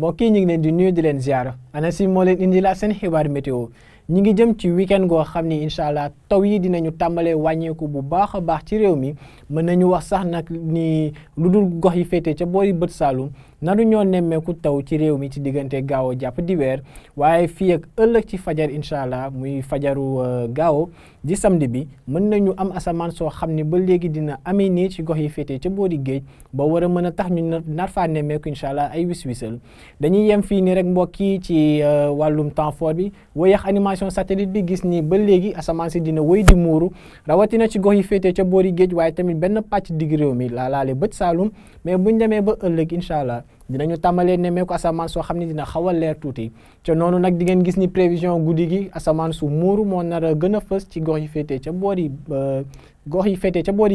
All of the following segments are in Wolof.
mbokk yi ñu ngi leen di nuyu di leen ziar ANACIM moo leen indi la seen xibaar météo ñi ngi jëm ci weekend goo xam ni incha allah taw yi dinañu tàmbalee wàññeeku bu baax a baax ci réew mi mën nañu wax sax nag ni lu dul gox yi féete ca boori bët Saalum naru ñoo nemmeeku taw ci réew mi ci diggante gaaw jàpp dibeer waaye fii ak ëllëg ci fajar incha allah muy fajaru gaaw di samedi bi mën nañu am asamaan soo xam ni ba léegi dina amee nii ci gox yi féete ca boori géej ba war a mën a tax ñu nar faa nemmeeku incha allah ay wis-wisal dañuy yem fii nii rek mbokk yi ci wàllum temps fort bi wëyax animation satellite bi gis ni ba léegi asamaan si dina wëy di muuru rawatina ci gox yi féete ca boori géej waaye tamit benn pàcc digg réew mi laalaale bët Saalum mais buñ demee ba ëllëg incha allah dinañu tàmbalee nemmeeku asamaan soo xam ne dina xaw a leer tuuti ca noonu nag di ngeen gis ni prévision guddi gi asamaan su muuru moo nar a gën a fës ci gox yi féetee ca boori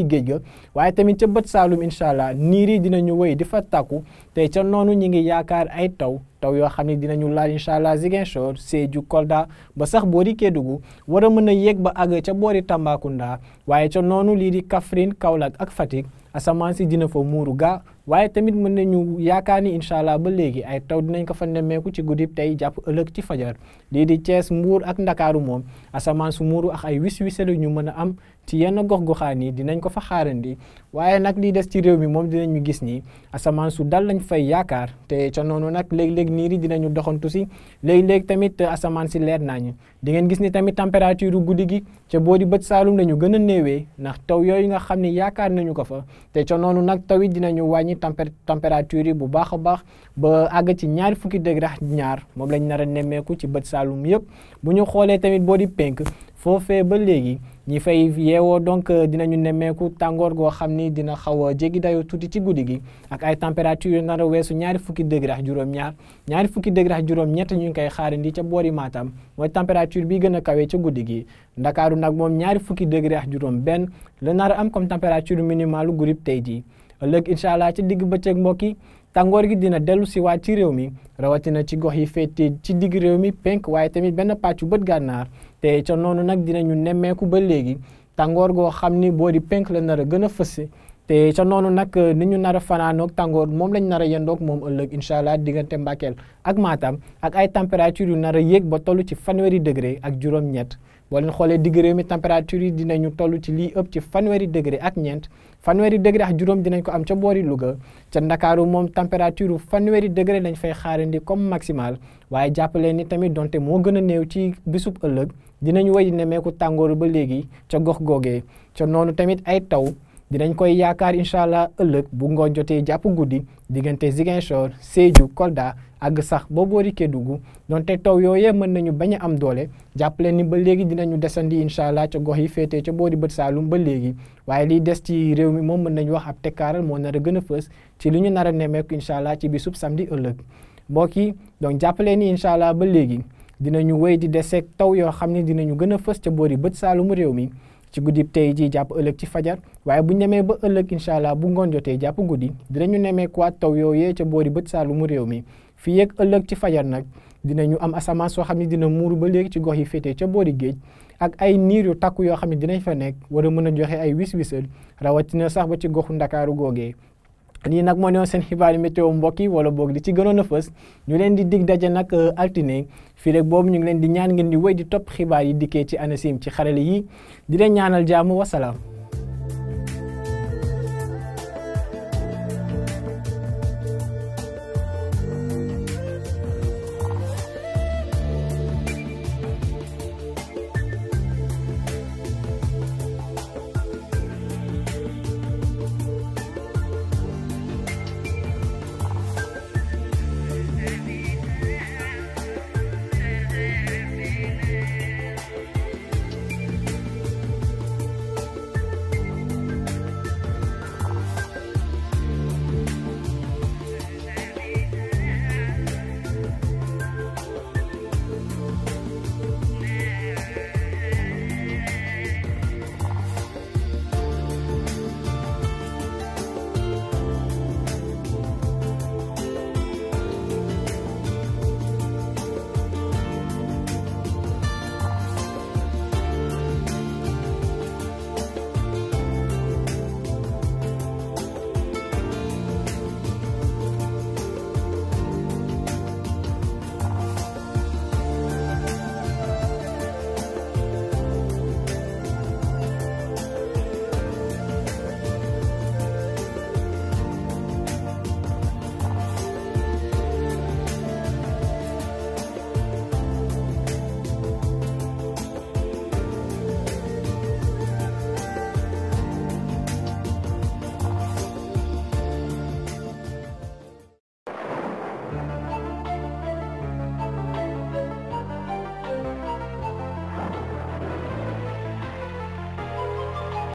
géej ga waaye tamit ca bët Saalum incha allah niir yi dinañu wéy di fa tàkku te ca noonu ñi ngi yaakaar ay taw yoo xam ne dinañu laal incha allah Ziguinchor Sédhiou Kolda ba sax boori Kédougou war a mën a yéeg ba àgg ca boori Tambacounda waaye ca noonu lii di Kaffrine Kaolack ak Fatick asamaan si dina fa muuru gaa waaye tamit mën nañu yaakaar ni incha allah ba léegi ay taw dinañ ko fa nemmeeku ci guddib tey jàpp ëllëg ci fajar lii di Thiès Mbour ak Ndakaaru moom asamaan su muuru ak ay wis-wiselu ñu mën a am ci yenn gox-goxaan yi dinañ ko fa xaarandi waaye nag lii des ci réew mi moom dinañu gis ni asamaan su dal lañ fay yaakaar te ca noonu nag léeg-léeg niir yi dinañu doxantu si léeg-léeg tamit asamaan si leer nañu di ngeen gis ni tamit température guddi gi ca boori bët Saalum lañu gën a néewee ndax taw yooyu nga xam ne yaakaar nañu ko fa te ca noonu nag taw yi dinañu wàññi température yi bu baax a baax ba àgg ci ñaari fukki degré ak ñaar moom lañ nar a nemmeeku ci bët Saalum yëpp bu ñu xoolee tamit boori penk foofee ba léegi ñi fay yeewoo donc dinañu nemmeeku tàngoor goo xam ni dina xaw a jéggi dayoo tuuti ci guddi gi ak ay température yu nar a weesu ñaari fukki degré ak juróom-ñaar ñaari fukki degré ak juróom-ñett ñu ngi koy xaarandi ca boori Matam mooy température bi gën a kawee ca guddi gi Ndakaaru nag moom ñaari fukki degré ak juróom-benn la nar a am comme température minimale guddi tey jii ëllëg incha allah ci digg bëccëg mbokk yi tàngoor gi dina dellu si waat ci réew mi rawatina ci gox yi féete ci digg réew mi penk waaye tamit benn pàccu bët gànnaar te ca noonu nag dinañu nemmeeku ba léegi tàngoor goo xam ni boori penk la nar a gën a fëse te ca noonu nag ni ñu nar a fanaanoog tàngoor moom lañ nar a yendoog moom ëllëg incha allah diggante Mbàkkeel ak Matam ak ay température yu nar a yéeg ba toll ci fanweeri degré ak juróom-ñett boo leen xoolee digg réew mi température yi dinañu toll ci lii ëpp ci fanweeri degré ak ñeent fanweeri degré ak juróom dinañ ko am ca boori Louga ca Ndakaaru moom température fanweeri degré lañ fay xaarandi comme maximal waaye jàppalee ni tamit donte moo gën a néew ci bisub ëllëg dinañu wéy di nemmeeku tàngooru ba léegi ca gox googee ca noonu tamit ay taw dinañ koy yaakaar incha allah ëllëg bu ngoon jotee jàpp guddi diggante Ziguinchor Sédhiou Kolda àgg sax ba boori Kédougou donte taw yooyee mën nañu bañ a am doole jàppale ni ba léegi dinañu desandi incha allah ca gox yi féetee ca boori bët Saalum ba léegi waaye liy des ci réew mi moom mën nañu wax ab tekkaaral moo nar a gën a fës ci li ñu nar a nemmeeku incha allah ci bisub samedi ëllëg mbokk yi donc jàppale ni incha allah ba léegi dinañu wéy di deseeg taw yoo xam ne dinañu gën a fës ca boori bët Saalum réew mi ci guddi tey ji jàpp ëllëg ci fajar waaye bu ñu demee ba ëllëg incha allah bu ngoon jotee jàpp guddi dinañu nemmeekuwaat taw yooyee ca boori bët Saalum réew mi fii ak ëllëg ci fajar nag dinañu am asamaan soo xam ne dina muuru ba léegi ci gox yi féetee ca boori géej ak ay niir yu takku yoo xam ne dinañ fa nekk war a mën a joxe ay wis-wisal rawatina sax ba ci goxu Ndakaaru googee lii nag moo newoon seen xibaari météo mbokk yi wala boog li ci gënoon a fës ñu leen di dig daje nag altine fii rek boobu ñu ngi leen di ñaan ngeen di wéy di topp xibaar yi dikkee ci ANACIM ci xarale yi di leen ñaanal jàmm wasalaam